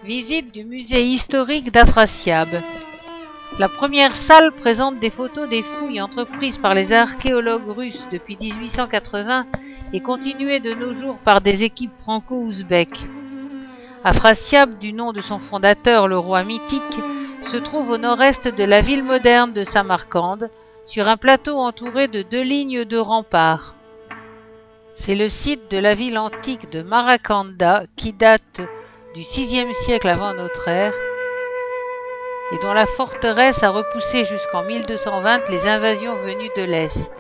Visite du musée historique d'Afrasiab. La première salle présente des photos des fouilles entreprises par les archéologues russes depuis 1880 et continuées de nos jours par des équipes franco-ouzbèques. Afrasiab, du nom de son fondateur, le roi mythique, se trouve au nord-est de la ville moderne de Samarcande, sur un plateau entouré de 2 lignes de remparts. C'est le site de la ville antique de Marakanda qui date du VIe siècle avant notre ère et dont la forteresse a repoussé jusqu'en 1220 les invasions venues de l'Est.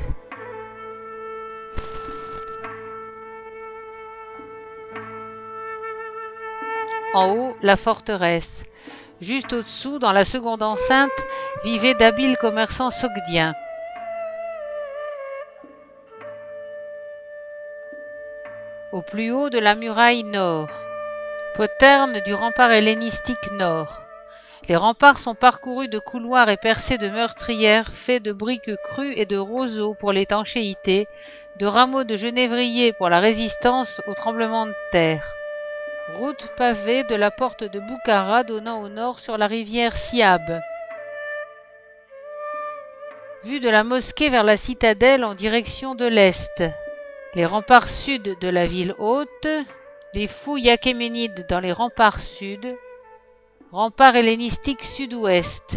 En haut, la forteresse. Juste au-dessous, dans la seconde enceinte, vivaient d'habiles commerçants sogdiens. Au plus haut de la muraille nord, poterne du rempart hellénistique nord. Les remparts sont parcourus de couloirs et percés de meurtrières faits de briques crues et de roseaux pour l'étanchéité, de rameaux de genévrier pour la résistance aux tremblements de terre. Route pavée de la porte de Boukhara donnant au nord sur la rivière Siab. Vue de la mosquée vers la citadelle en direction de l'est. Les remparts sud de la ville haute, les fouilles achéménides dans les remparts sud, remparts hellénistiques sud-ouest.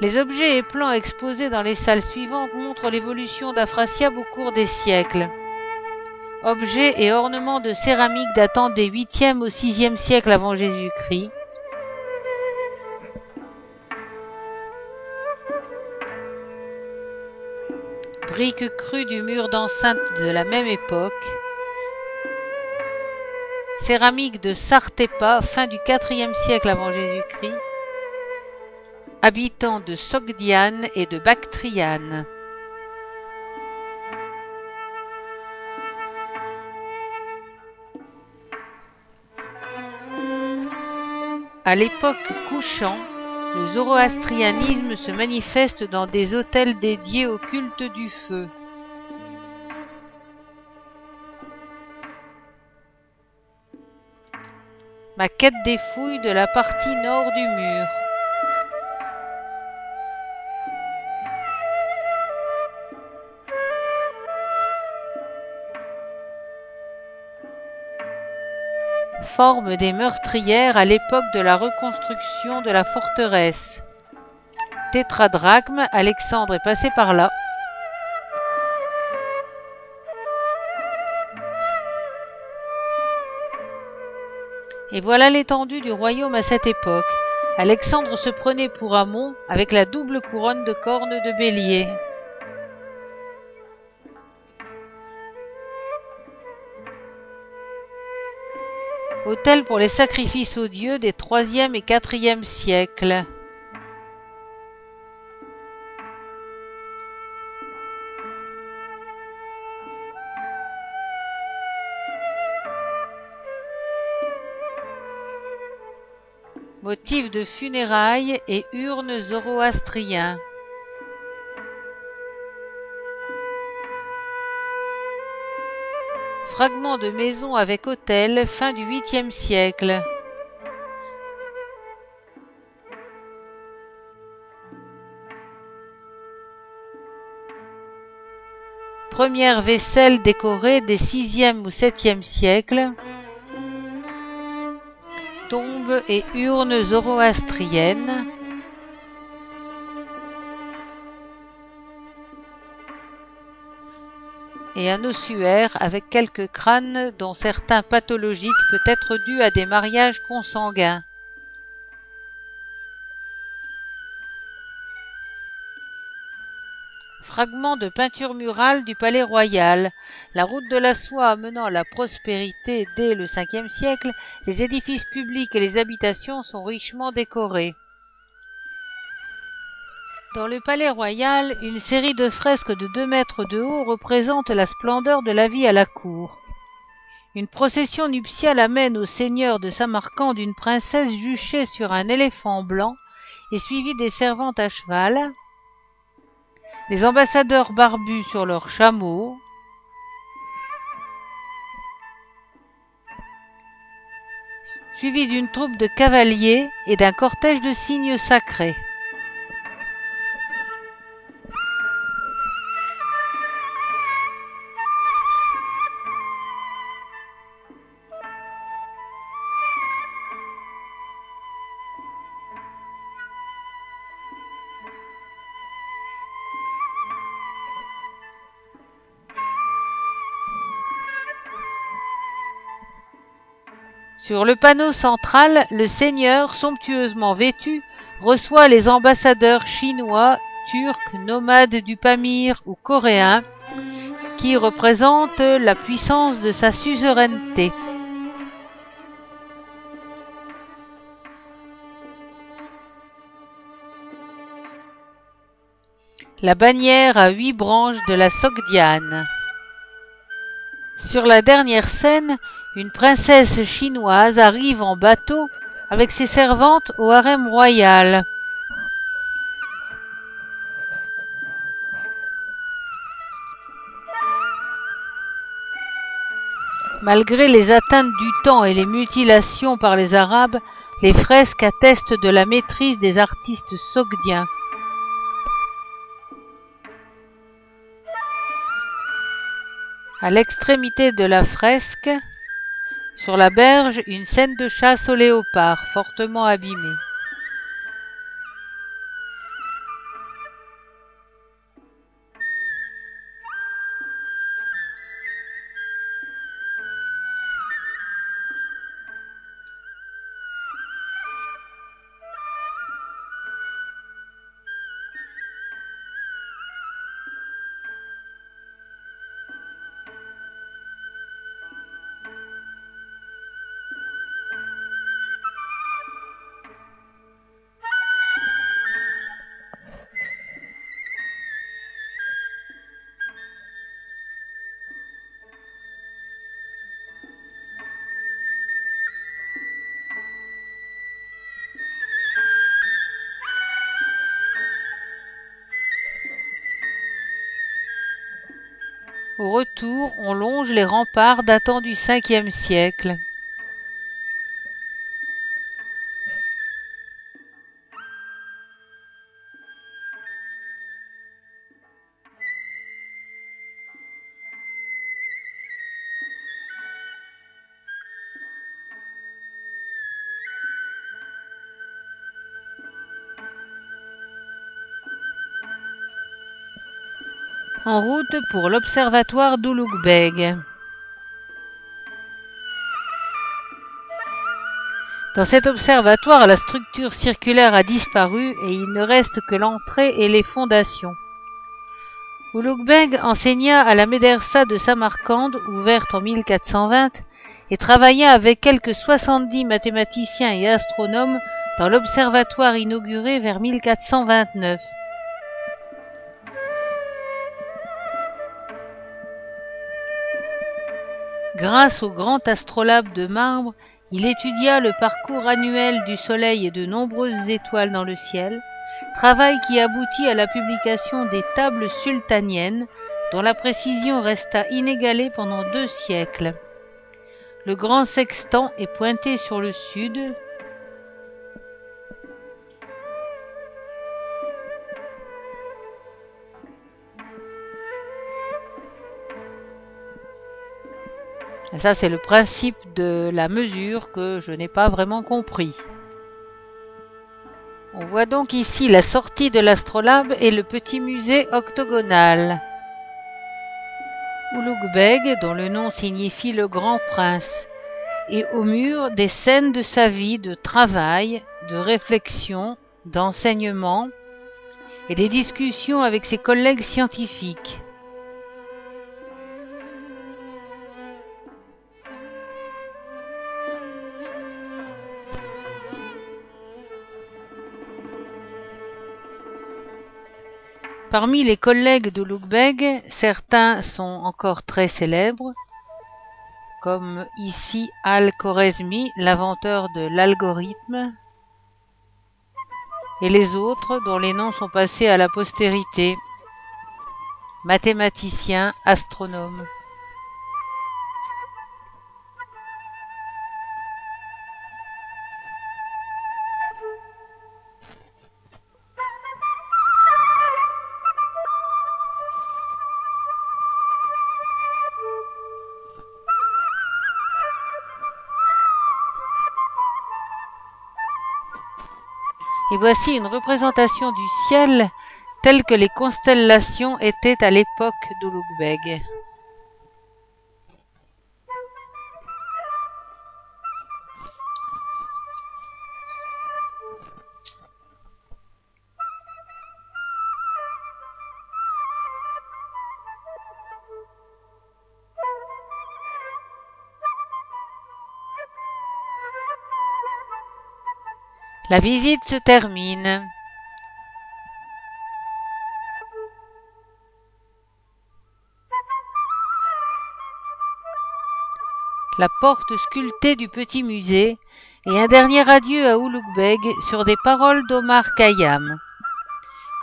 Les objets et plans exposés dans les salles suivantes montrent l'évolution d'Afrasiab au cours des siècles. Objets et ornements de céramique datant des 8e au 6e siècle avant Jésus-Christ. Briques crues du mur d'enceinte de la même époque. Céramique de Sartepa, fin du 4e siècle avant Jésus-Christ. Habitants de Sogdiane et de Bactriane. À l'époque couchant, le zoroastrianisme se manifeste dans des autels dédiés au culte du feu. Maquette des fouilles de la partie nord du mur. Forme des meurtrières à l'époque de la reconstruction de la forteresse. Tétradrachme, Alexandre est passé par là. Et voilà l'étendue du royaume à cette époque. Alexandre se prenait pour Amon avec la double couronne de cornes de bélier. Autel pour les sacrifices aux dieux des 3e et 4e siècles. Motifs de funérailles et urnes zoroastriens. Fragments de maisons avec autel, fin du 8e siècle. Première vaisselle décorée des 6e ou 7e siècles. Tombes et urnes zoroastriennes. Et un ossuaire avec quelques crânes dont certains pathologiques peut être dus à des mariages consanguins. Fragments de peinture murale du palais royal. La route de la soie amenant la prospérité dès le 5e siècle, les édifices publics et les habitations sont richement décorés. Dans le palais royal, une série de fresques de 2 mètres de haut représente la splendeur de la vie à la cour. Une procession nuptiale amène au seigneur de Samarcande une princesse juchée sur un éléphant blanc et suivie des servantes à cheval, les ambassadeurs barbus sur leurs chameaux, suivi d'une troupe de cavaliers et d'un cortège de cygnes sacrés. Sur le panneau central, le seigneur, somptueusement vêtu, reçoit les ambassadeurs chinois, turcs, nomades du Pamir ou coréens, qui représentent la puissance de sa suzeraineté. La bannière à 8 branches de la Sogdiane. Sur la dernière scène, une princesse chinoise arrive en bateau avec ses servantes au harem royal. Malgré les atteintes du temps et les mutilations par les Arabes, les fresques attestent de la maîtrise des artistes sogdiens. À l'extrémité de la fresque, sur la berge, une scène de chasse au léopard, fortement abîmée. Au retour, on longe les remparts datant du Ve siècle. En route pour l'observatoire d'Ulugh-Beg. Dans cet observatoire, la structure circulaire a disparu et il ne reste que l'entrée et les fondations. Ulugh-Beg enseigna à la médersa de Samarcande, ouverte en 1420, et travailla avec quelques 70 mathématiciens et astronomes dans l'observatoire inauguré vers 1429. Grâce au grand astrolabe de marbre, il étudia le parcours annuel du Soleil et de nombreuses étoiles dans le ciel, travail qui aboutit à la publication des tables sultaniennes, dont la précision resta inégalée pendant 2 siècles. Le grand sextant est pointé sur le sud, et ça, c'est le principe de la mesure que je n'ai pas vraiment compris. On voit donc ici la sortie de l'astrolabe et le petit musée octogonal. Ulugh-Beg, dont le nom signifie le grand prince, et au mur des scènes de sa vie de travail, de réflexion, d'enseignement et des discussions avec ses collègues scientifiques. Parmi les collègues d'Ulugh-Beg, certains sont encore très célèbres, comme ici Al-Khwarizmi, l'inventeur de l'algorithme, et les autres dont les noms sont passés à la postérité, mathématiciens, astronomes. Et voici une représentation du ciel telle que les constellations étaient à l'époque d'Ulugh-Beg. La visite se termine. La porte sculptée du petit musée et un dernier adieu à Ulugh-Beg sur des paroles d'Omar Khayyam.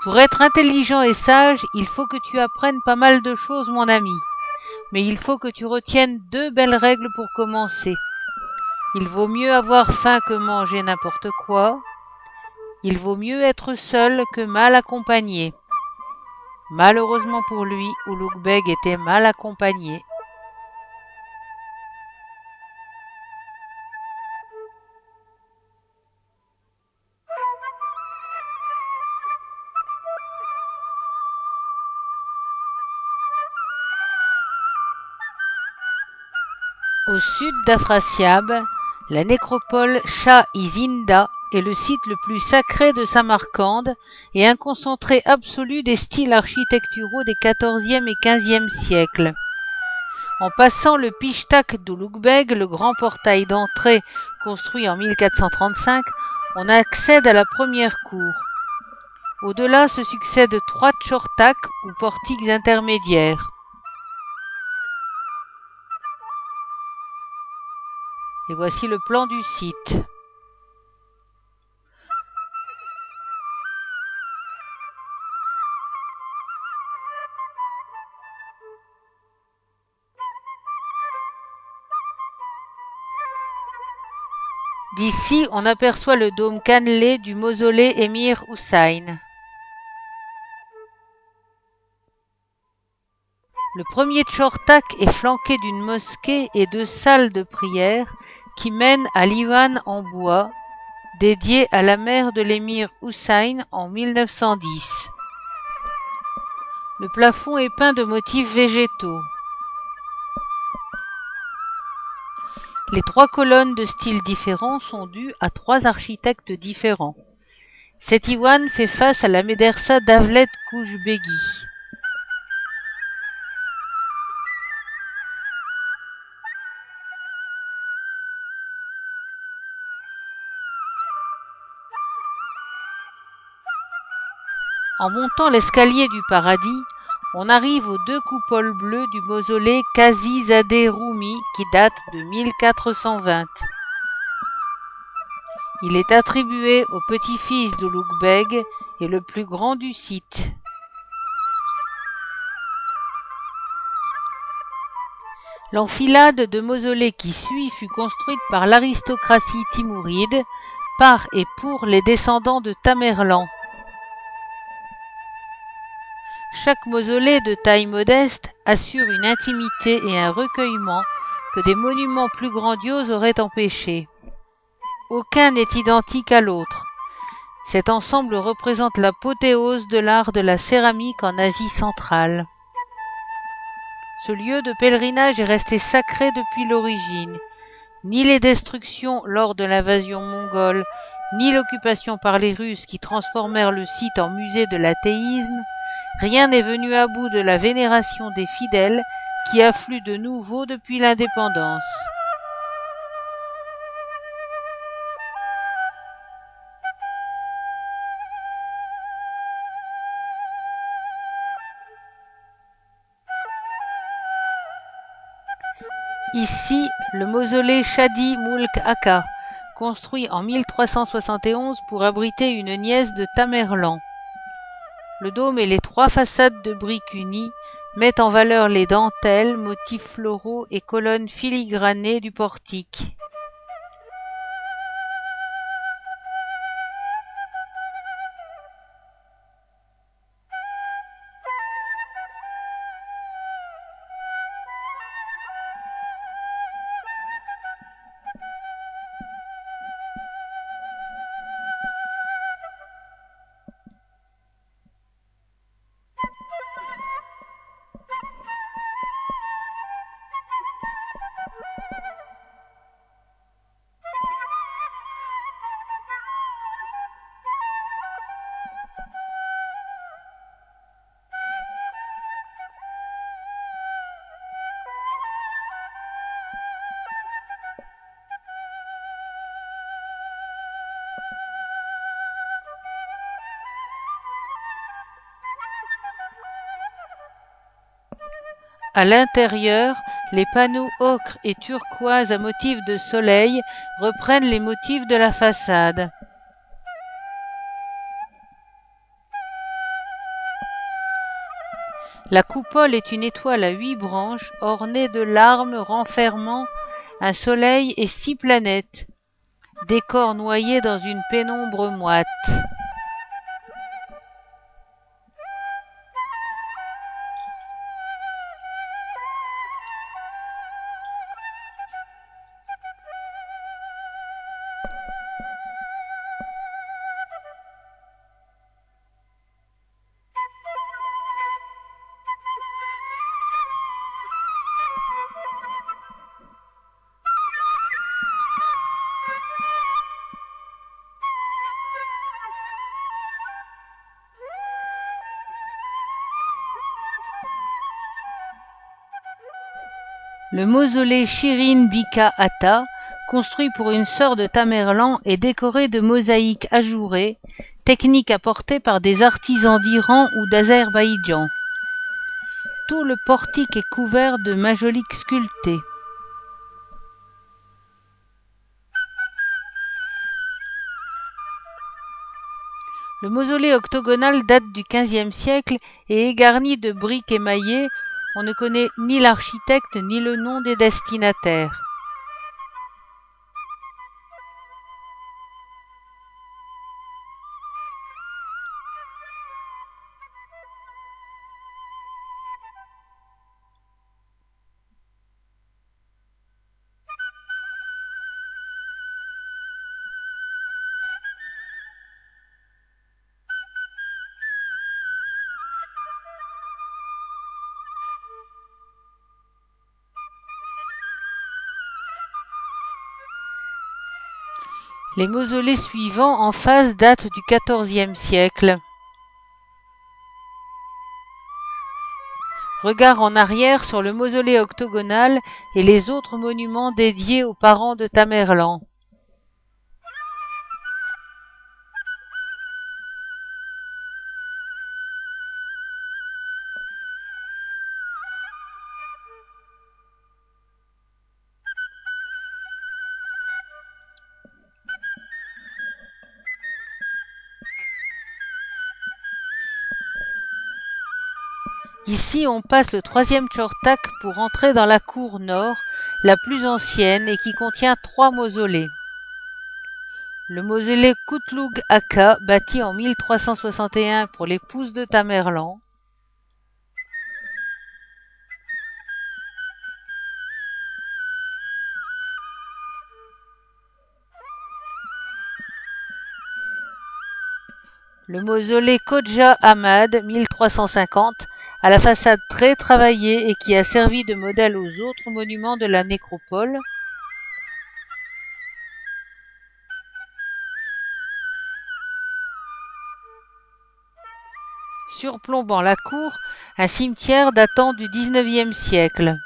Pour être intelligent et sage, il faut que tu apprennes pas mal de choses, mon ami. Mais il faut que tu retiennes 2 belles règles pour commencer. Il vaut mieux avoir faim que manger n'importe quoi. Il vaut mieux être seul que mal accompagné. Malheureusement pour lui, Ulugh-Beg était mal accompagné. Au sud d'Afrasiab, la nécropole Shah-i-Zinda est le site le plus sacré de Samarcande et un concentré absolu des styles architecturaux des XIVe et XVe siècles. En passant le Pishtak d'Ulugh-Beg, le grand portail d'entrée construit en 1435, on accède à la première cour. Au-delà se succèdent 3 tchortaks ou portiques intermédiaires. Et voici le plan du site. D'ici, on aperçoit le dôme cannelé du mausolée Émir Hussain. Le premier tchortak est flanqué d'une mosquée et 2 salles de prière qui mènent à l'Iwan en bois, dédié à la mère de l'émir Hussain en 1910. Le plafond est peint de motifs végétaux. Les 3 colonnes de styles différents sont dues à 3 architectes différents. Cet Iwan fait face à la médersa d'Avlet Kouchbegi. En montant l'escalier du paradis, on arrive aux 2 coupoles bleues du mausolée Qazi-Zadeh Roumi qui date de 1420. Il est attribué au petit-fils d'Ulugh-Beg et le plus grand du site. L'enfilade de mausolées qui suit fut construite par l'aristocratie timouride par et pour les descendants de Tamerlan. Chaque mausolée de taille modeste assure une intimité et un recueillement que des monuments plus grandioses auraient empêché. Aucun n'est identique à l'autre. Cet ensemble représente l'apothéose de l'art de la céramique en Asie centrale. Ce lieu de pèlerinage est resté sacré depuis l'origine. Ni les destructions lors de l'invasion mongole, ni l'occupation par les Russes qui transformèrent le site en musée de l'athéisme, rien n'est venu à bout de la vénération des fidèles qui affluent de nouveau depuis l'indépendance. Ici, le mausolée Shadi Mulk Aka, construit en 1371 pour abriter une nièce de Tamerlan. Le dôme et les 3 façades de briques unies mettent en valeur les dentelles, motifs floraux et colonnes filigranées du portique. À l'intérieur, les panneaux ocre et turquoise à motifs de soleil reprennent les motifs de la façade. La coupole est une étoile à 8 branches ornée de larmes renfermant un soleil et 6 planètes, décor noyé dans une pénombre moite. Le mausolée Shirin Bika Atta, construit pour une sœur de Tamerlan, est décoré de mosaïques ajourées, technique apportée par des artisans d'Iran ou d'Azerbaïdjan. Tout le portique est couvert de majoliques sculptées. Le mausolée octogonal date du XVe siècle et est garni de briques émaillées. On ne connaît ni l'architecte ni le nom des destinataires. Les mausolées suivants en face datent du XIVe siècle. Regard en arrière sur le mausolée octogonal et les autres monuments dédiés aux parents de Tamerlan. Ici, on passe le 3e Chortak pour entrer dans la cour nord, la plus ancienne et qui contient 3 mausolées. Le mausolée Kutlug Akka, bâti en 1361 pour l'épouse de Tamerlan. Le mausolée Khoja Ahmad, 1350, à la façade très travaillée et qui a servi de modèle aux autres monuments de la nécropole. Surplombant la cour, un cimetière datant du XIXe siècle.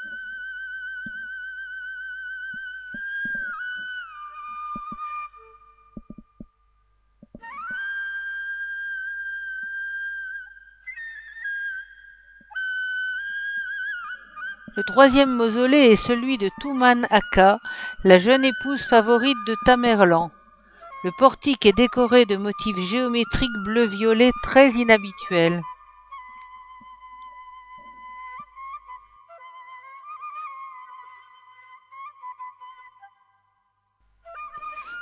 Le 3e mausolée est celui de Touman Akka, la jeune épouse favorite de Tamerlan. Le portique est décoré de motifs géométriques bleu-violet très inhabituels.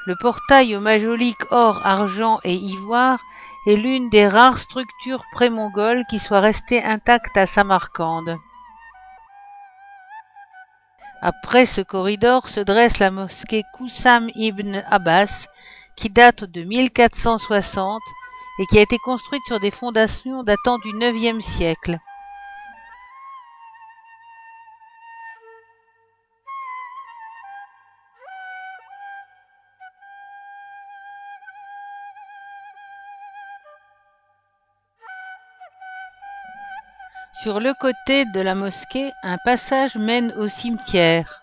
Le portail aux majoliques or, argent et ivoire est l'une des rares structures pré-mongoles qui soit restée intacte à Samarcande. Après ce corridor se dresse la mosquée Koussam ibn Abbas, qui date de 1460 et qui a été construite sur des fondations datant du IXe siècle. Sur le côté de la mosquée, un passage mène au cimetière.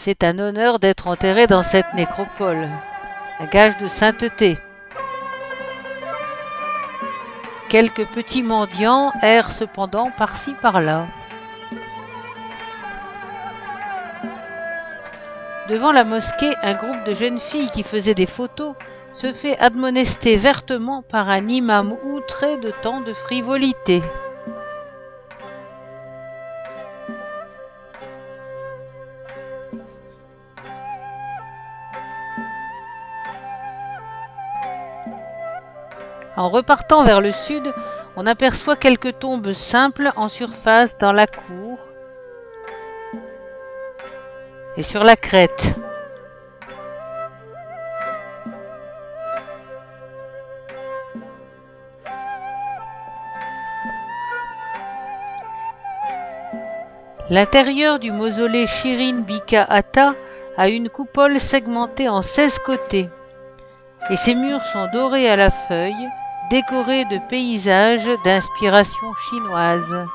C'est un honneur d'être enterré dans cette nécropole, un gage de sainteté. Quelques petits mendiants errent cependant par-ci par-là. Devant la mosquée, un groupe de jeunes filles qui faisaient des photos se fait admonester vertement par un imam outré de tant de frivolité. En repartant vers le sud, on aperçoit quelques tombes simples en surface dans la cour et sur la crête. L'intérieur du mausolée Shirin Bika Atta a une coupole segmentée en 16 côtés, et ses murs sont dorés à la feuille, décorés de paysages d'inspiration chinoise.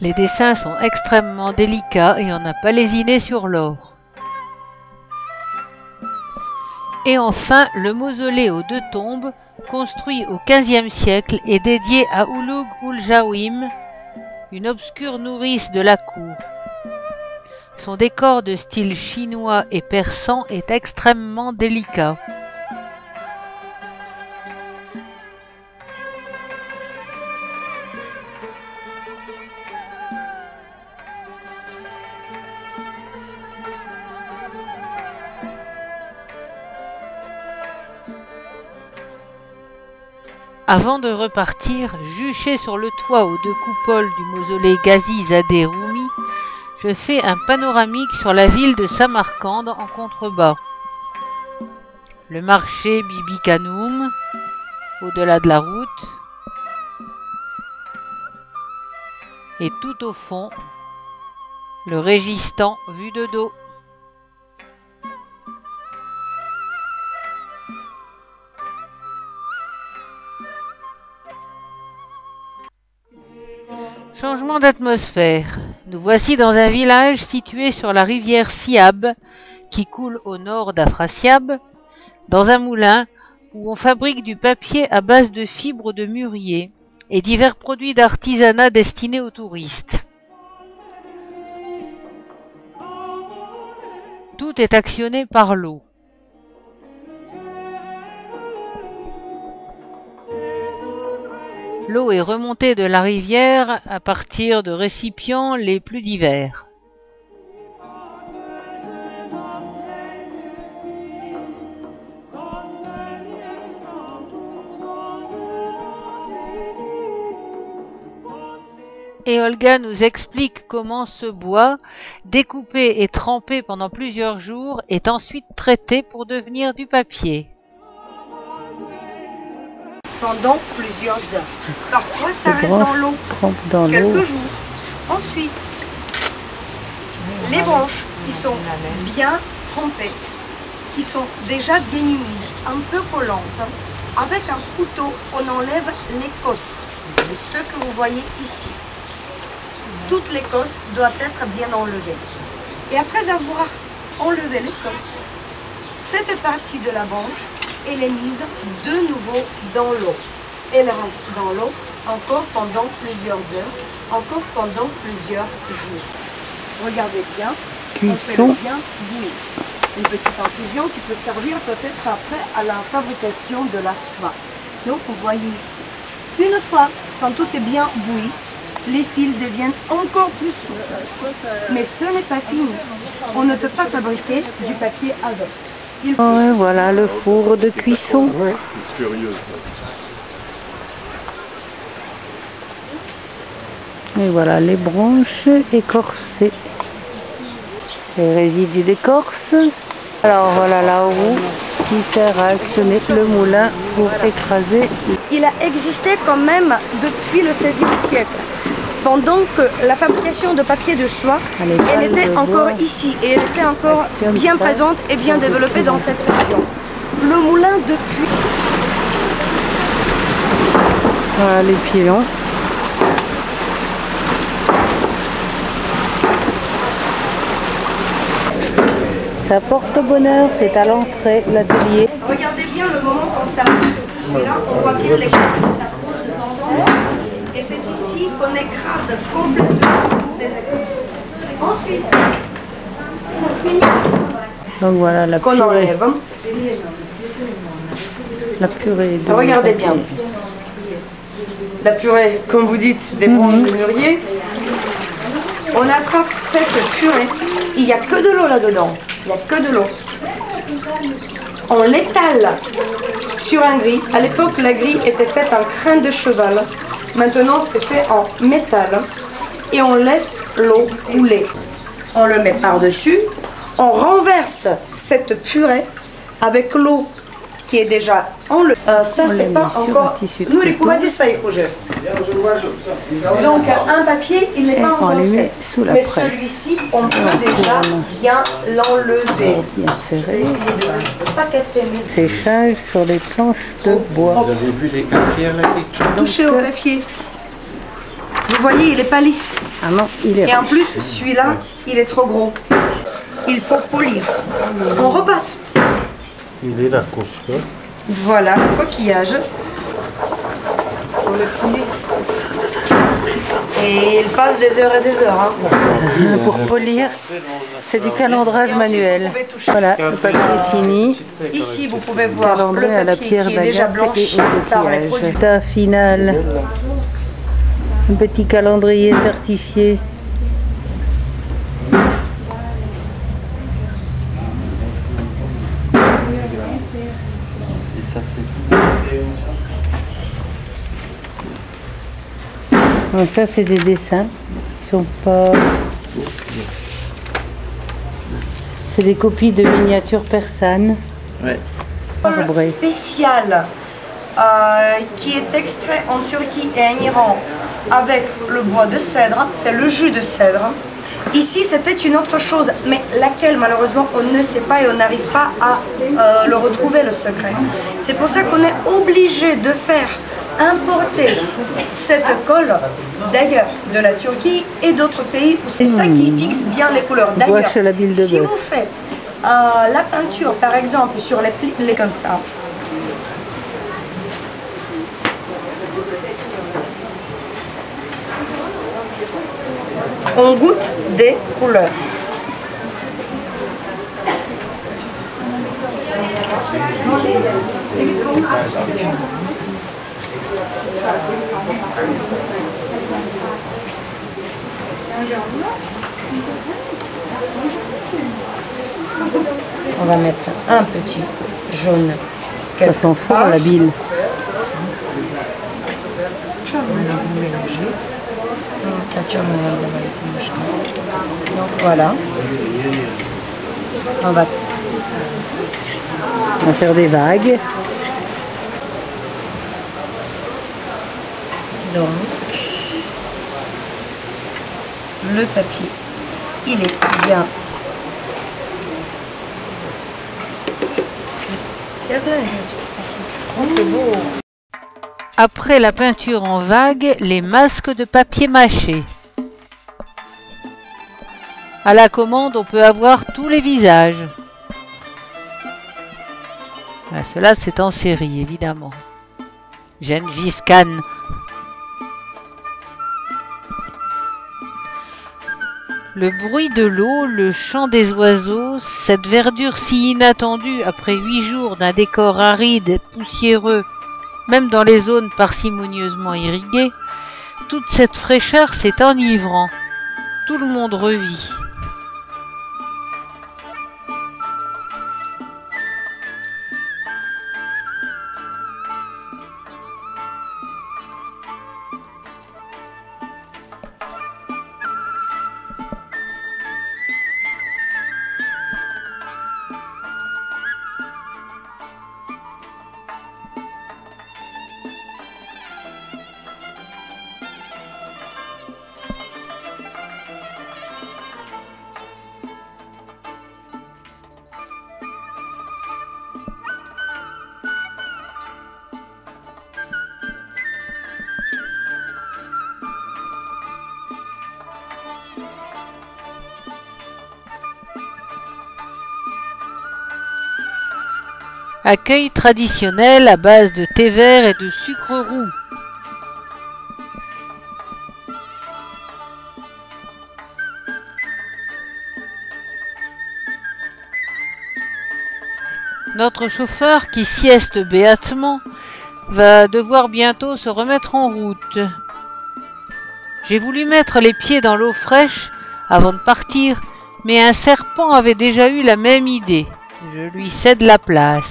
Les dessins sont extrêmement délicats et on a palésiné sur l'or. Et enfin, le mausolée aux 2 tombes, construit au XVe siècle et dédié à Ulugh ul-Jawim, une obscure nourrice de la cour. Son décor de style chinois et persan est extrêmement délicat. Avant de repartir, juché sur le toit aux 2 coupoles du mausolée Ghazi Zadeh Roumi, je fais un panoramique sur la ville de Samarcande en contrebas. Le marché Bibi Kanoum, au-delà de la route, et tout au fond, le Régistан vu de dos. Changement d'atmosphère. Nous voici dans un village situé sur la rivière Siab, qui coule au nord d'Afrasiab, dans un moulin où on fabrique du papier à base de fibres de mûrier et divers produits d'artisanat destinés aux touristes. Tout est actionné par l'eau. L'eau est remontée de la rivière à partir de récipients les plus divers. Et Olga nous explique comment ce bois, découpé et trempé pendant plusieurs jours, est ensuite traité pour devenir du papier. Pendant plusieurs heures. Parfois, ça reste dans l'eau quelques jours. Ensuite, les branches qui sont bien trempées, qui sont déjà bien humides, un peu collantes, avec un couteau, on enlève l'écosse, ce que vous voyez ici. Toute l'écosse doit être bien enlevée. Et après avoir enlevé l'écosse, cette partie de la branche, elle est mise de nouveau dans l'eau. Elle reste dans l'eau encore pendant plusieurs heures, encore pendant plusieurs jours. Regardez bien, on fait le bien bouillir. Une petite infusion qui peut servir peut-être après à la fabrication de la soie. Donc vous voyez ici. Une fois, quand tout est bien bouilli, les fils deviennent encore plus souples. Mais ce n'est pas fini. On ne peut pas fabriquer du papier avec. Voilà le four de cuisson. Et voilà les branches écorcées. Les résidus d'écorce. Alors voilà la roue qui sert à actionner le moulin pour écraser. Il a existé quand même depuis le XVIe siècle. Pendant que la fabrication de papier de soie, elle était encore ici et elle était encore bien présente et bien développée dans cette région. Le moulin depuis... Voilà les pilons. Ça porte bonheur, c'est à l'entrée de l'atelier. Regardez bien le moment quand ça pousse sur celui-là, on voit bien les écrasés s'approchent de temps en temps. Et c'est ici qu'on écrase complètement toutes les écorces. Ensuite, pour finir, donc voilà la qu'on purée. enlève. La purée. De regardez bien. La purée, comme vous dites, des branches de mûrier. On attrape cette purée. Il n'y a que de l'eau là-dedans. Il n'y a que de l'eau. On l'étale sur un gris. À l'époque, la grille était faite en crin de cheval. Maintenant, c'est fait en métal. Et on laisse l'eau couler. On le met par-dessus. On renverse cette purée avec l'eau qui est déjà enlevée. Ça, c'est pas encore... Nous, les couvatis, donc, un papier, il n'est pas encore sec. Mais celui-ci, on peut déjà bien l'enlever. Bien serré. Essayer de ne pas casser mes... Séchage sur les planches de bois. Vous avez vu les papiers là qui... Touchez au papier. Vous voyez, il n'est pas lisse. Ah non, il est Et en riche. plus, celui-là, il est trop gros. Il faut polir. On repasse. Il est là, costaud. Voilà, le coquillage. Et il passe des heures et des heures. Hein. Pour polir, c'est du calendrage manuel. Voilà, le papier est fini. Ici, vous pouvez voir le Calandré à la papier pierre qui est déjà d'agate blanchi et au par les coquillage. produits. Résultat final. Un petit calendrier certifié. Et ça, c'est... Donc ça, c'est des dessins. Ils sont pas... C'est des copies de miniatures persanes. Ouais. Marbrées. Spécial qui est extrait en Turquie et en Iran avec le bois de cèdre, c'est le jus de cèdre. Ici, c'était une autre chose, mais laquelle, malheureusement, on ne sait pas et on n'arrive pas à le retrouver, le secret. C'est pour ça qu'on est obligé de faire importer cette colle, d'ailleurs, de la Turquie et d'autres pays où c'est ça qui fixe bien les couleurs. D'ailleurs, Gouache à la bile de si bœuf. vous faites la peinture, par exemple, sur les plis comme ça, on goûte des couleurs. On va mettre un petit jaune. Ça sent fort la bile. Donc voilà. On va faire des vagues. donc le papier, il est bien. Après la peinture en vague, les masques de papier mâché. À la commande, on peut avoir tous les visages. Ah, cela, c'est en série, évidemment. Gengis Khan. Le bruit de l'eau, le chant des oiseaux, cette verdure si inattendue après 8 jours d'un décor aride et poussiéreux, même dans les zones parcimonieusement irriguées, toute cette fraîcheur, c'est enivrant. Tout le monde revit. Accueil traditionnel à base de thé vert et de sucre roux. Notre chauffeur, qui sieste béatement, va devoir bientôt se remettre en route. J'ai voulu mettre les pieds dans l'eau fraîche avant de partir, mais un serpent avait déjà eu la même idée. Je lui cède la place.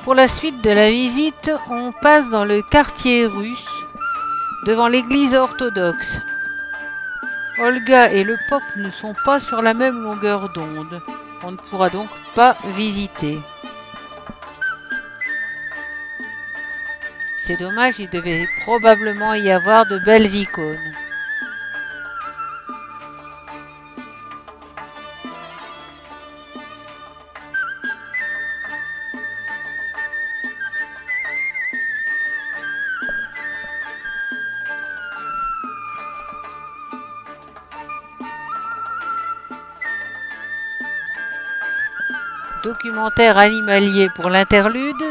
Pour la suite de la visite, on passe dans le quartier russe, devant l'église orthodoxe. Olga et le Pope ne sont pas sur la même longueur d'onde. On ne pourra donc pas visiter. C'est dommage, il devait probablement y avoir de belles icônes. Documentaire animalier pour l'interlude.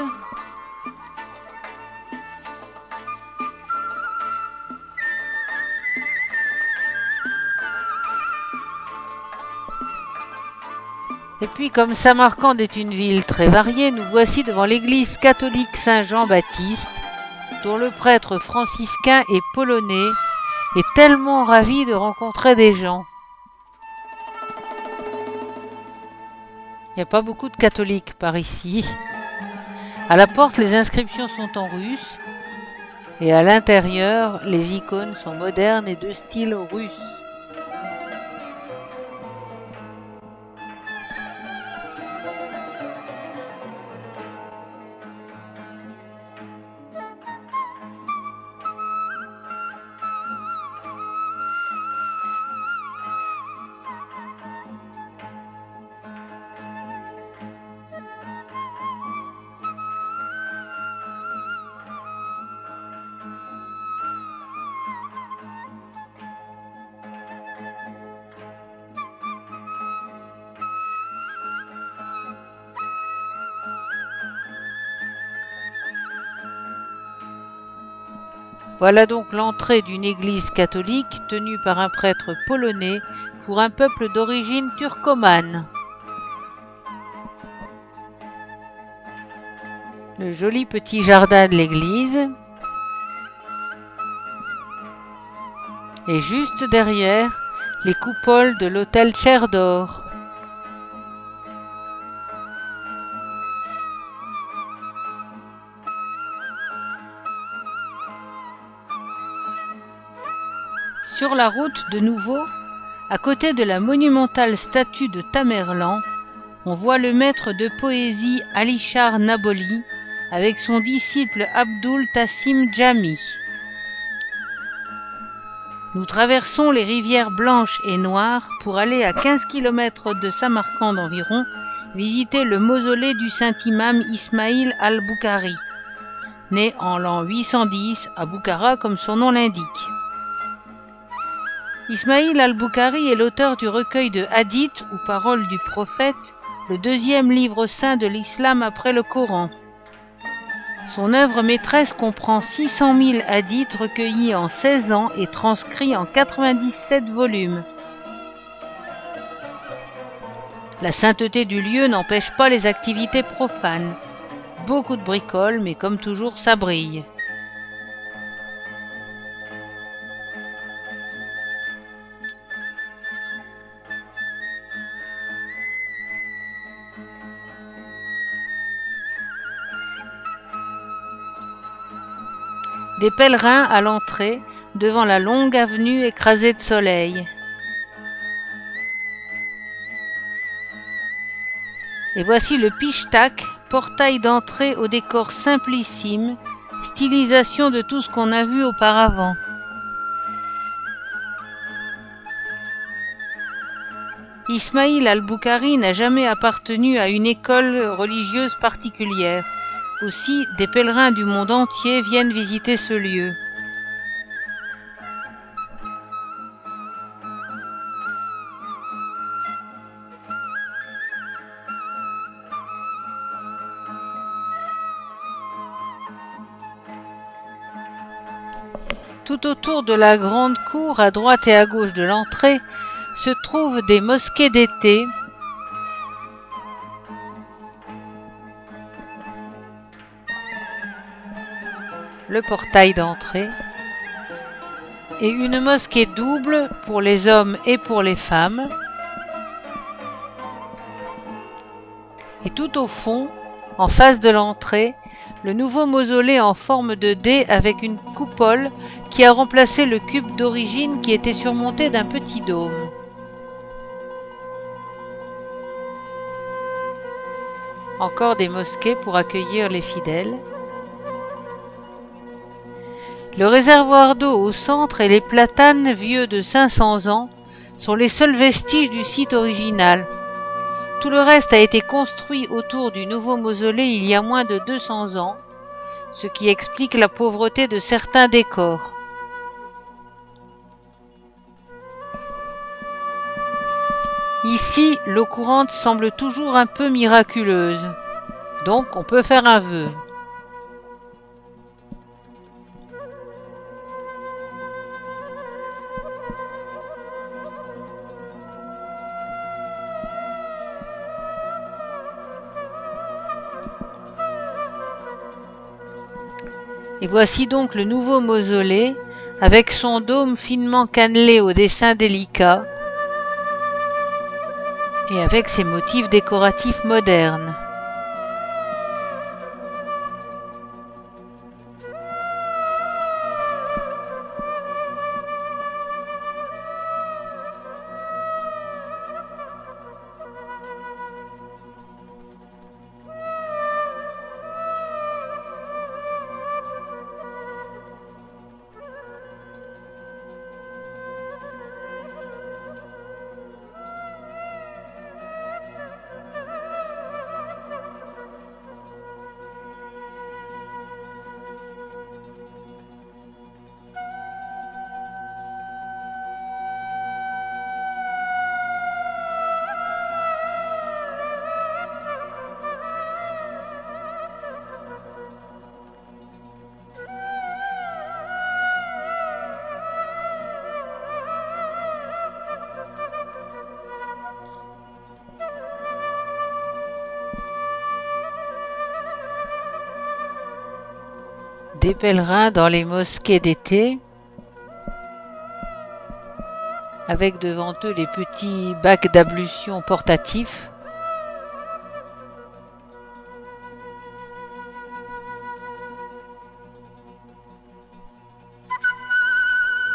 Et puis, comme Samarcande est une ville très variée, nous voici devant l'église catholique Saint-Jean-Baptiste, dont le prêtre franciscain et polonais est tellement ravi de rencontrer des gens. Il n'y a pas beaucoup de catholiques par ici. À la porte, les inscriptions sont en russe. Et à l'intérieur, les icônes sont modernes et de style russe. Voilà donc l'entrée d'une église catholique tenue par un prêtre polonais pour un peuple d'origine turcomane. Le joli petit jardin de l'église. Et juste derrière, les coupoles de l'hôtel Chair d'Or. Sur la route, de nouveau, à côté de la monumentale statue de Tamerlan, on voit le maître de poésie Alishar Naboli avec son disciple Abdul Tassim Jami. Nous traversons les rivières blanches et noires pour aller à 15 km de Samarcande environ, visiter le mausolée du saint imam Ismaïl al-Bukhari, né en l'an 810 à Boukhara comme son nom l'indique. Ismaïl al-Bukhari est l'auteur du recueil de Hadiths ou Paroles du prophète, le deuxième livre saint de l'islam après le Coran. Son œuvre maîtresse comprend 600 000 hadiths recueillis en 16 ans et transcrits en 97 volumes. La sainteté du lieu n'empêche pas les activités profanes. Beaucoup de bricoles, mais comme toujours, ça brille. Des pèlerins à l'entrée, devant la longue avenue écrasée de soleil. Et voici le Pishtak, portail d'entrée au décor simplissime, stylisation de tout ce qu'on a vu auparavant. Ismaïl al-Bukhari n'a jamais appartenu à une école religieuse particulière. Aussi, des pèlerins du monde entier viennent visiter ce lieu. Tout autour de la grande cour, à droite et à gauche de l'entrée, se trouvent des mosquées d'été, le portail d'entrée, et une mosquée double pour les hommes et pour les femmes. Et tout au fond, en face de l'entrée, le nouveau mausolée en forme de D avec une coupole qui a remplacé le cube d'origine qui était surmonté d'un petit dôme. Encore des mosquées pour accueillir les fidèles. Le réservoir d'eau au centre et les platanes vieux de 500 ans sont les seuls vestiges du site original. Tout le reste a été construit autour du nouveau mausolée il y a moins de 200 ans, ce qui explique la pauvreté de certains décors. Ici, l'eau courante semble toujours un peu miraculeuse, donc on peut faire un vœu. Et voici donc le nouveau mausolée, avec son dôme finement cannelé au dessin délicat, et avec ses motifs décoratifs modernes. Des pèlerins dans les mosquées d'été, avec devant eux les petits bacs d'ablution portatifs.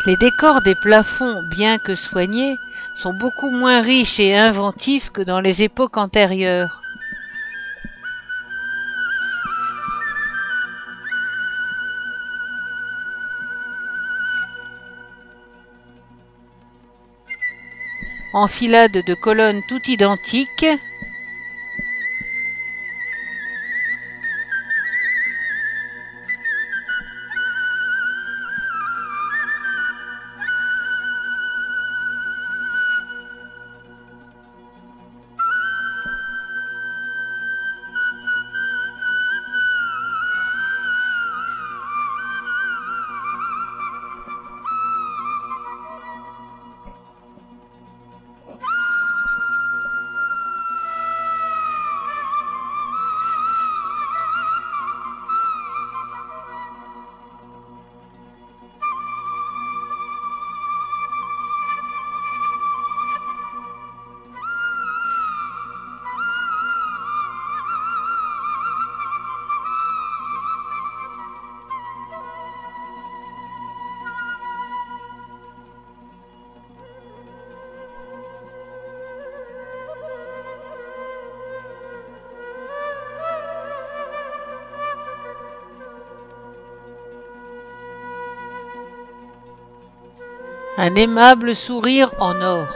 Les décors des plafonds, bien que soignés, sont beaucoup moins riches et inventifs que dans les époques antérieures. Enfilade de colonnes toutes identiques, Un aimable sourire en or.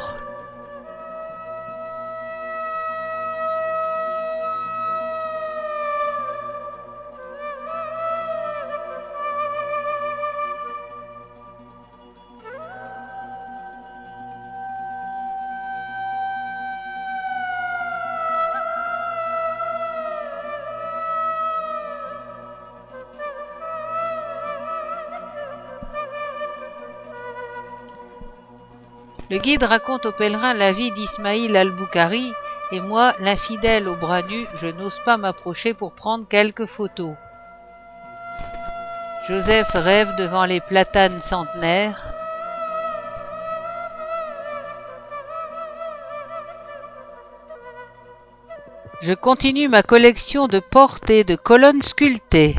Le guide raconte aux pèlerins la vie d'Ismaïl al-Boukhari et moi, l'infidèle au bras nu, je n'ose pas m'approcher pour prendre quelques photos. Joseph rêve devant les platanes centenaires. Je continue ma collection de portes et de colonnes sculptées.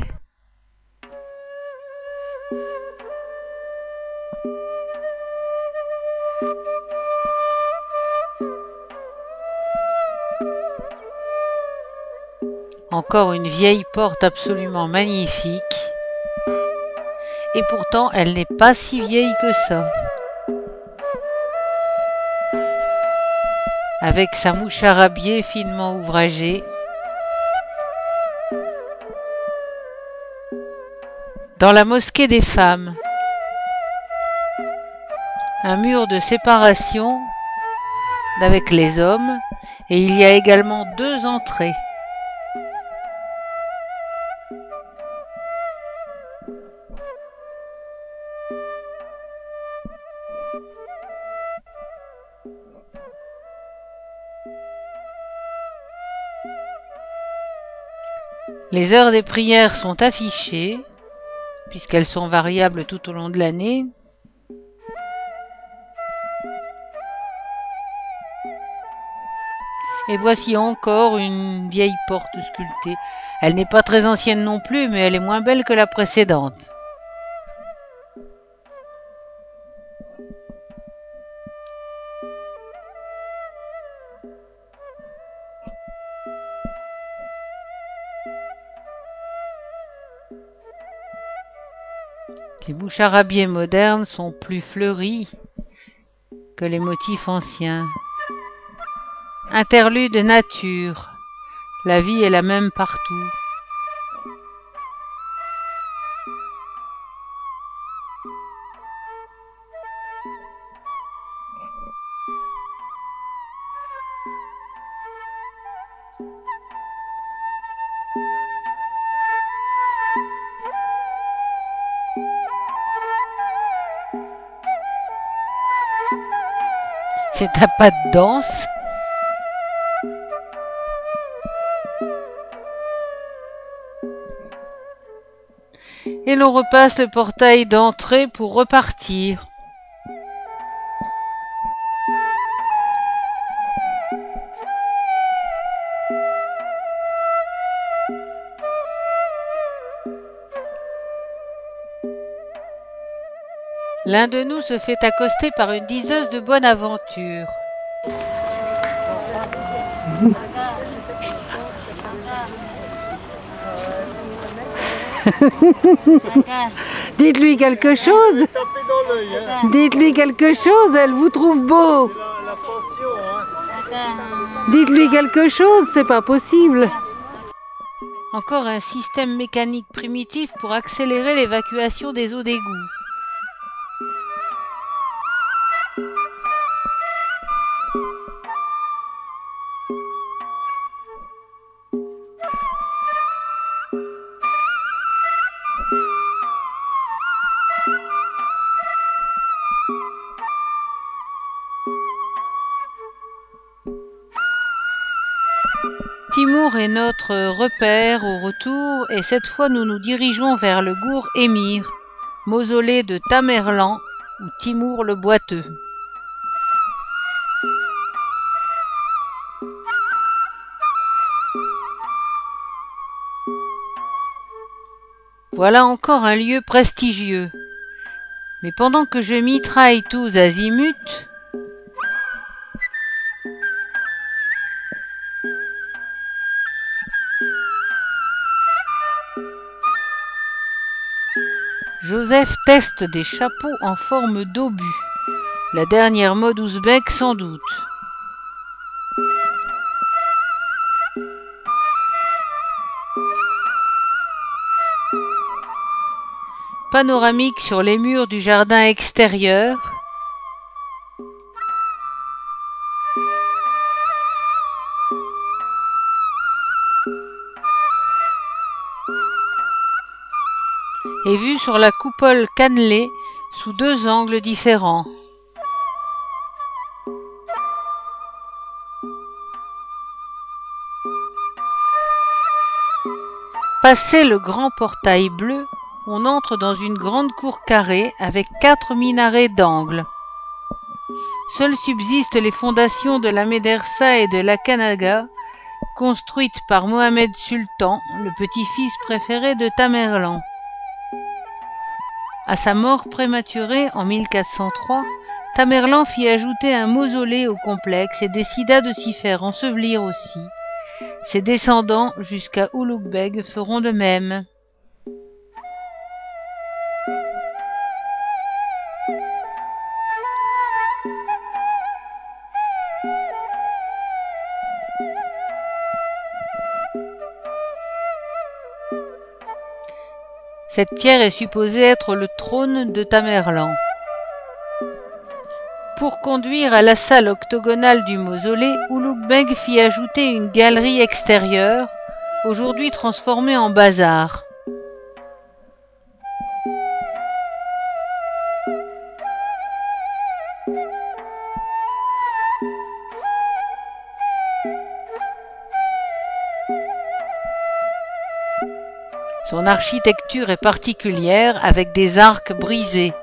Encore une vieille porte absolument magnifique. Et pourtant, elle n'est pas si vieille que ça. Avec sa moucharabiée finement ouvragée. Dans la mosquée des femmes, un mur de séparation avec les hommes, et il y a également 2 entrées. Les heures des prières sont affichées, puisqu'elles sont variables tout au long de l'année. Et voici encore une vieille porte sculptée. Elle n'est pas très ancienne non plus, mais elle est moins belle que la précédente. Les moucharabiés modernes sont plus fleuris que les motifs anciens. Interlude nature. La vie est la même partout. C'est un pas de danse. Et l'on repasse le portail d'entrée pour repartir. L'un de nous se fait accoster par une diseuse de bonne aventure. Dites-lui quelque chose. Dites-lui quelque chose, elle vous trouve beau. Dites-lui quelque chose, c'est pas possible. Encore un système mécanique primitif pour accélérer l'évacuation des eaux d'égout. Timur est notre repère au retour et cette fois nous nous dirigeons vers le Gour Émir, mausolée de Tamerlan ou Timur le Boiteux. Voilà encore un lieu prestigieux. Mais pendant que je mitraille tous azimuts, Joseph teste des chapeaux en forme d'obus. La dernière mode ouzbek sans doute. Panoramique sur les murs du jardin extérieur. Et vue sur la coupole cannelée sous deux angles différents. Passé le grand portail bleu, on entre dans une grande cour carrée avec 4 minarets d'angle. Seules subsistent les fondations de la médersa et de la Kanaga, construites par Mohamed Sultan, le petit-fils préféré de Tamerlan. À sa mort prématurée en 1403, Tamerlan fit ajouter un mausolée au complexe et décida de s'y faire ensevelir aussi. Ses descendants, jusqu'à Ulugh Beg, feront de même. Cette pierre est supposée être le trône de Tamerlan. Pour conduire à la salle octogonale du mausolée, Ulugh Beg fit ajouter une galerie extérieure, aujourd'hui transformée en bazar. Son architecture est particulière, avec des arcs brisés.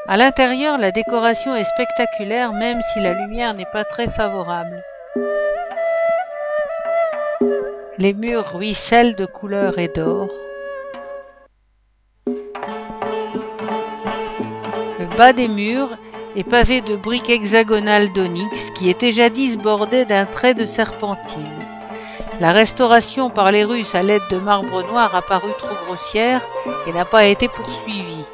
À l'intérieur, la décoration est spectaculaire, même si la lumière n'est pas très favorable. Les murs ruissellent de couleur et d'or. Le bas des murs est pavé de briques hexagonales d'onyx qui étaient jadis bordées d'un trait de serpentine. La restauration par les Russes à l'aide de marbre noir a paru trop grossière et n'a pas été poursuivie.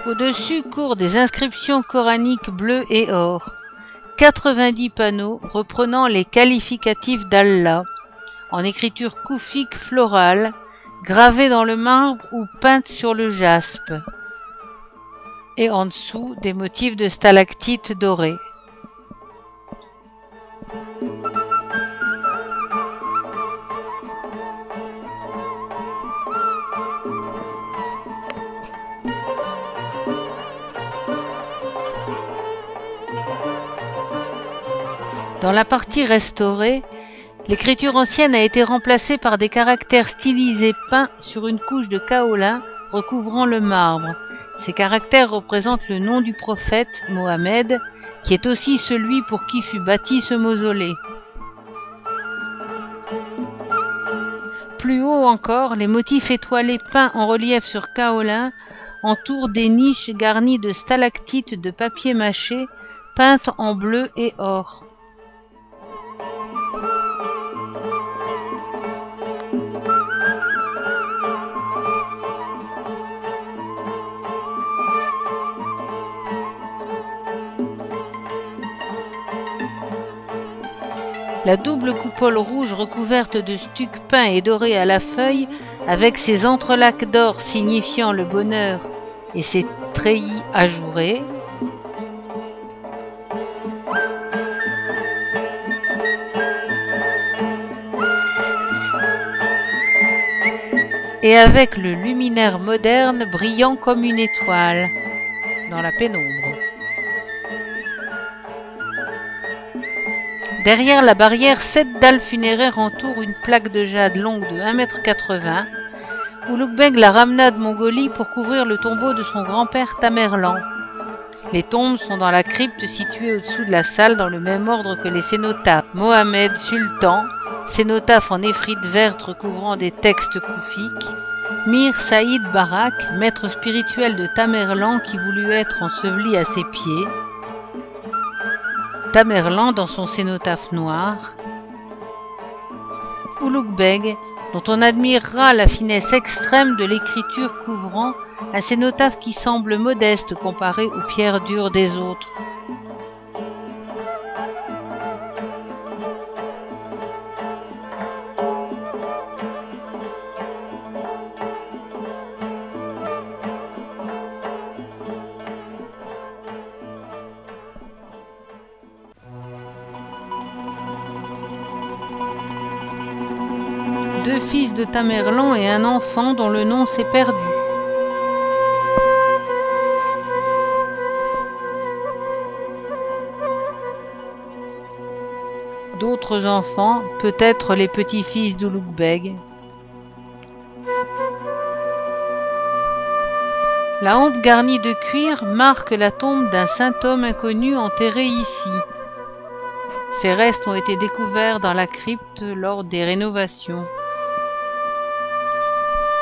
Au-dessus courent des inscriptions coraniques bleues et or. 90 panneaux reprenant les qualificatifs d'Allah, en écriture koufique florale, gravée dans le marbre ou peinte sur le jaspe. Et en dessous, des motifs de stalactites dorées. Dans la partie restaurée, l'écriture ancienne a été remplacée par des caractères stylisés peints sur une couche de kaolin recouvrant le marbre. Ces caractères représentent le nom du prophète, Mohammed, qui est aussi celui pour qui fut bâti ce mausolée. Plus haut encore, les motifs étoilés peints en relief sur kaolin entourent des niches garnies de stalactites de papier mâché peintes en bleu et or. La double coupole rouge recouverte de stuc peint et doré à la feuille, avec ses entrelacs d'or signifiant le bonheur et ses treillis ajourés, et avec le luminaire moderne brillant comme une étoile dans la pénombre. Derrière la barrière, 7 dalles funéraires entourent une plaque de jade longue de 1,80 m. Ulugh Beg la ramena de Mongolie pour couvrir le tombeau de son grand-père Tamerlan. Les tombes sont dans la crypte située au-dessous de la salle dans le même ordre que les cénotaphes. Mohamed Sultan, cénotaphe en éphrite verte recouvrant des textes koufiques. Mir Saïd Barak, maître spirituel de Tamerlan qui voulut être enseveli à ses pieds. Tamerlan dans son cénotaphe noir. Ulugh Beg, dont on admirera la finesse extrême de l'écriture couvrant un cénotaphe qui semble modeste comparé aux pierres dures des autres. Deux fils de Tamerlan et un enfant dont le nom s'est perdu. D'autres enfants, peut-être les petits-fils d'Ulugh Beg. La hampe garnie de cuir marque la tombe d'un saint homme inconnu enterré ici. Ses restes ont été découverts dans la crypte lors des rénovations.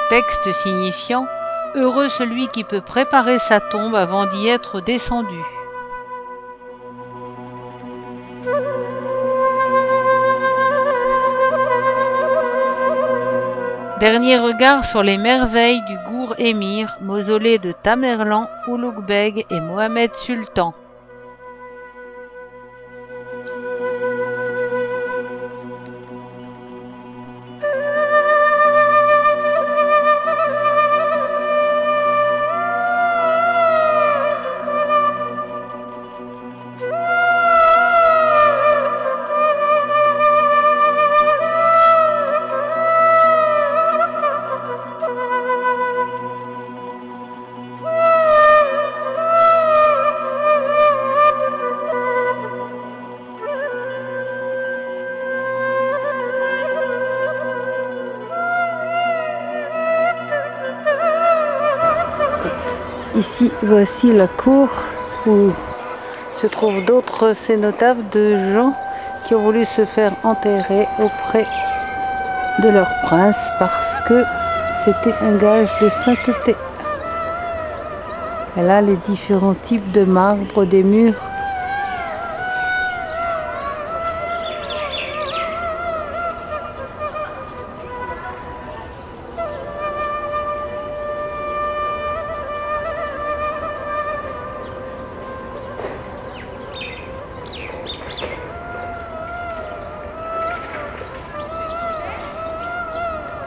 Texte signifiant « Heureux celui qui peut préparer sa tombe avant d'y être descendu ». Dernier regard sur les merveilles du Gour Émir, mausolée de Tamerlan, Ulugh Beg et Mohamed Sultan. Ici, voici la cour où se trouvent d'autres cénotaphes de gens qui ont voulu se faire enterrer auprès de leur prince parce que c'était un gage de sainteté. Et là, les différents types de marbre des murs.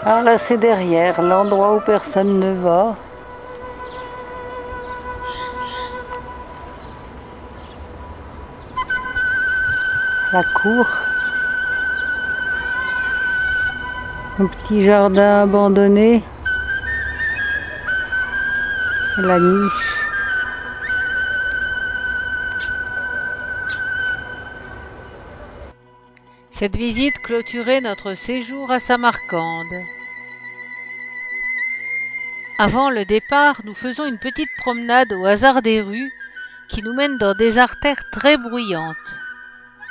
Ah là c'est derrière, l'endroit où personne ne va. La cour. Un petit jardin abandonné. La niche. Cette visite clôturait notre séjour à Samarcande. Avant le départ, nous faisons une petite promenade au hasard des rues qui nous mènent dans des artères très bruyantes.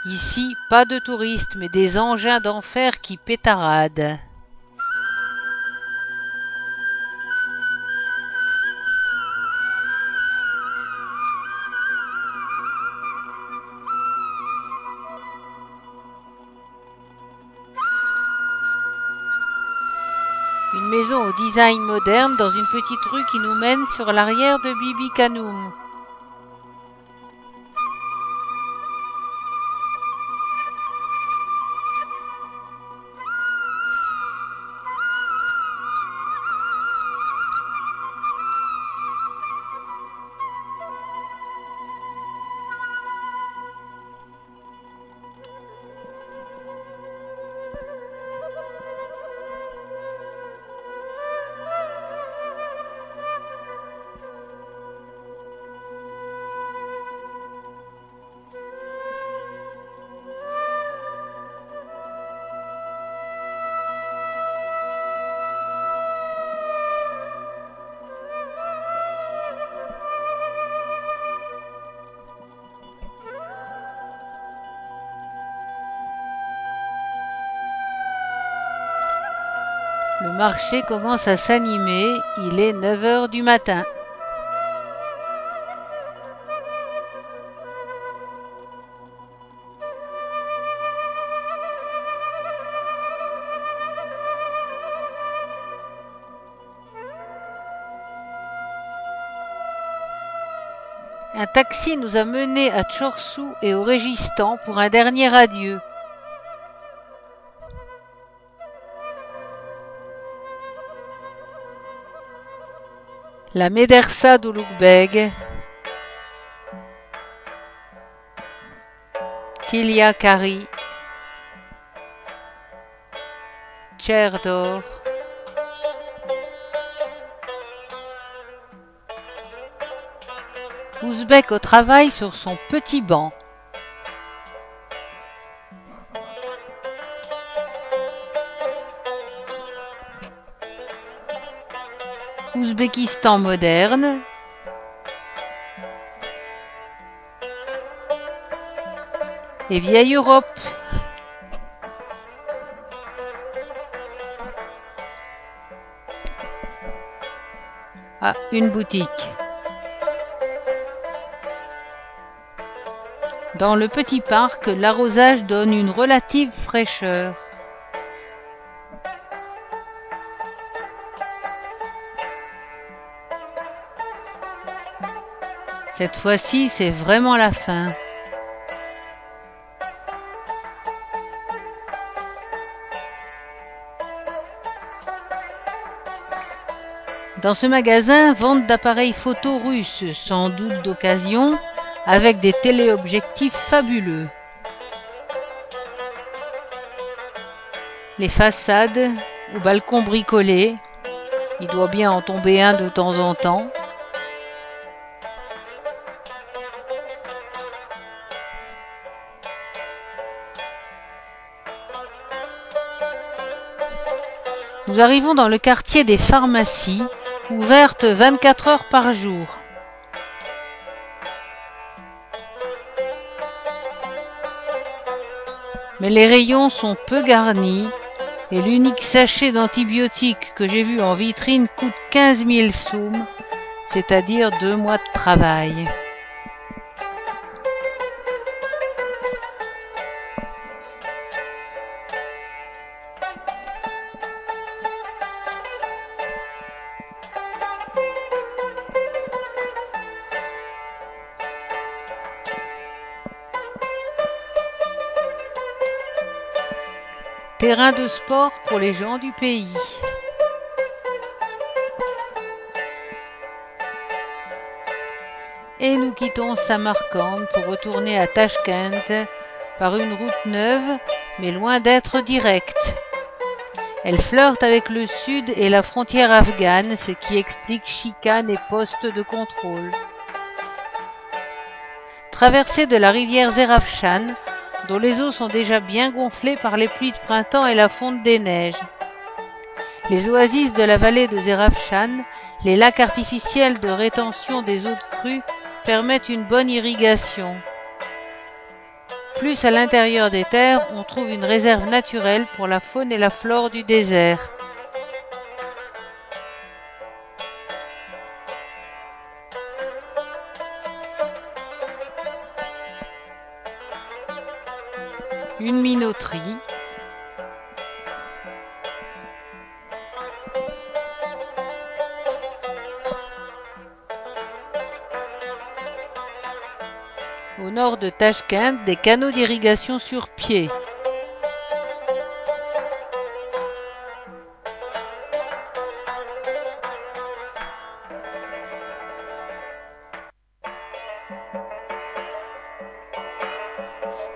Ici, pas de touristes, mais des engins d'enfer qui pétaradent. Une maison au design moderne dans une petite rue qui nous mène sur l'arrière de Bibi Kanoum. Le marché commence à s'animer, il est 9 heures du matin. Un taxi nous a menés à Tchorsou et au Régistan pour un dernier adieu. La médersa d'Ouloubeg, Tilia Kari, Tcherdor, Ouzbek au travail sur son petit banc. Ouzbékistan moderne. Et vieille Europe. Ah, une boutique. Dans le petit parc, l'arrosage donne une relative fraîcheur. Cette fois-ci, c'est vraiment la fin. Dans ce magasin, vente d'appareils photo russes, sans doute d'occasion, avec des téléobjectifs fabuleux. Les façades ou balcons bricolés, il doit bien en tomber un de temps en temps. Nous arrivons dans le quartier des pharmacies, ouvertes 24 heures par jour. Mais les rayons sont peu garnis et l'unique sachet d'antibiotiques que j'ai vu en vitrine coûte 15 000 soums, c'est-à-dire 2 mois de travail. Terrain de sport pour les gens du pays. Et nous quittons Samarcande pour retourner à Tachkent par une route neuve, mais loin d'être directe. Elle flirte avec le sud et la frontière afghane, ce qui explique chicanes et postes de contrôle. Traversée de la rivière Zerafshan, dont les eaux sont déjà bien gonflées par les pluies de printemps et la fonte des neiges. Les oasis de la vallée de Zerafshan, les lacs artificiels de rétention des eaux de crue permettent une bonne irrigation. Plus à l'intérieur des terres, on trouve une réserve naturelle pour la faune et la flore du désert. Une minoterie. Au nord de Tachkent, des canaux d'irrigation sur pied.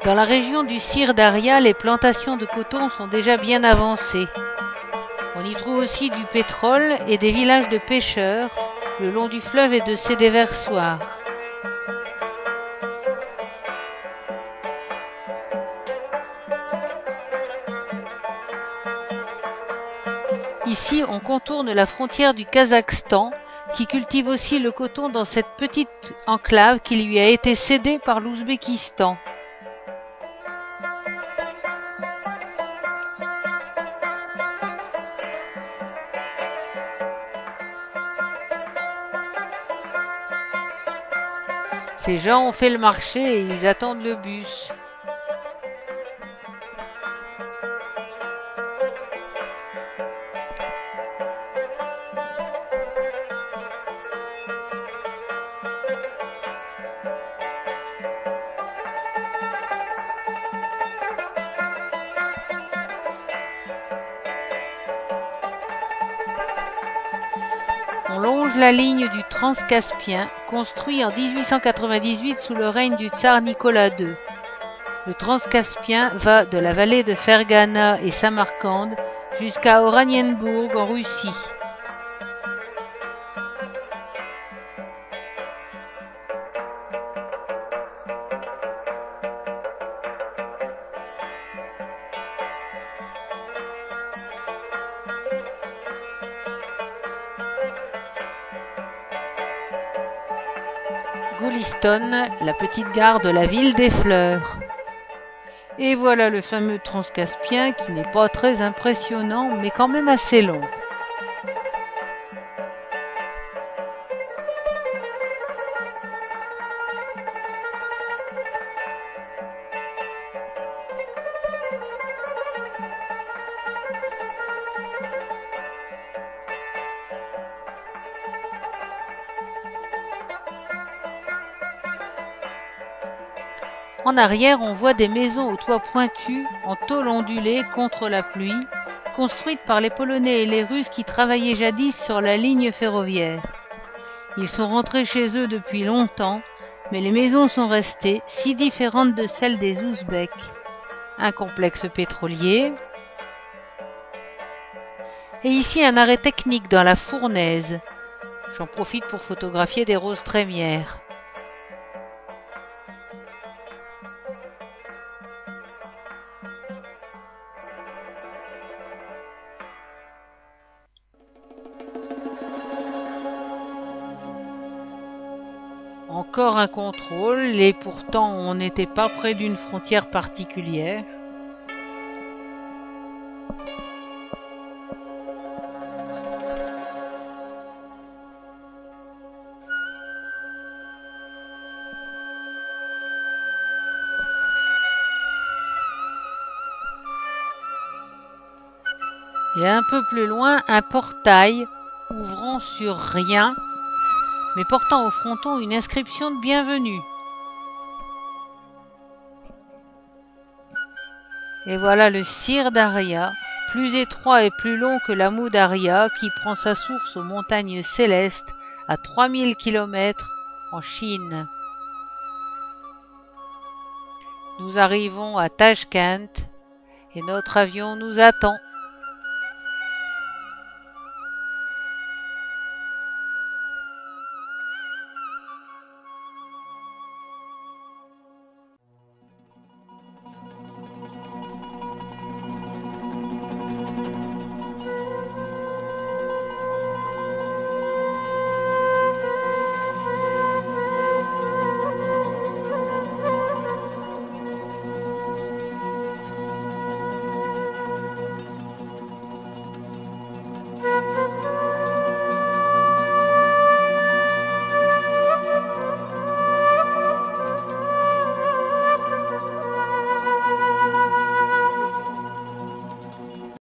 Dans la région du Sir Daria, les plantations de coton sont déjà bien avancées. On y trouve aussi du pétrole et des villages de pêcheurs le long du fleuve et de ses déversoirs. Ici, on contourne la frontière du Kazakhstan, qui cultive aussi le coton dans cette petite enclave qui lui a été cédée par l'Ouzbékistan. Ces gens ont fait le marché et ils attendent le bus. On longe la ligne du Transcaspien, construit en 1898 sous le règne du tsar Nicolas II. Le Transcaspien va de la vallée de Fergana et Samarcande jusqu'à Oranienbourg en Russie. Gouliston, la petite gare de la ville des fleurs. Et voilà le fameux Transcaspien qui n'est pas très impressionnant mais quand même assez long. En arrière, on voit des maisons aux toits pointus, en tôle ondulée contre la pluie, construites par les Polonais et les Russes qui travaillaient jadis sur la ligne ferroviaire. Ils sont rentrés chez eux depuis longtemps, mais les maisons sont restées si différentes de celles des Ouzbeks. Un complexe pétrolier, et ici un arrêt technique dans la fournaise. J'en profite pour photographier des roses trémières. Encore un contrôle, et pourtant on n'était pas près d'une frontière particulière. Et un peu plus loin, un portail ouvrant sur rien, mais portant au fronton une inscription de bienvenue. Et voilà le Sir Daria, plus étroit et plus long que l'Amou Daria, qui prend sa source aux montagnes célestes à 3000 km en Chine. Nous arrivons à Tashkent et notre avion nous attend.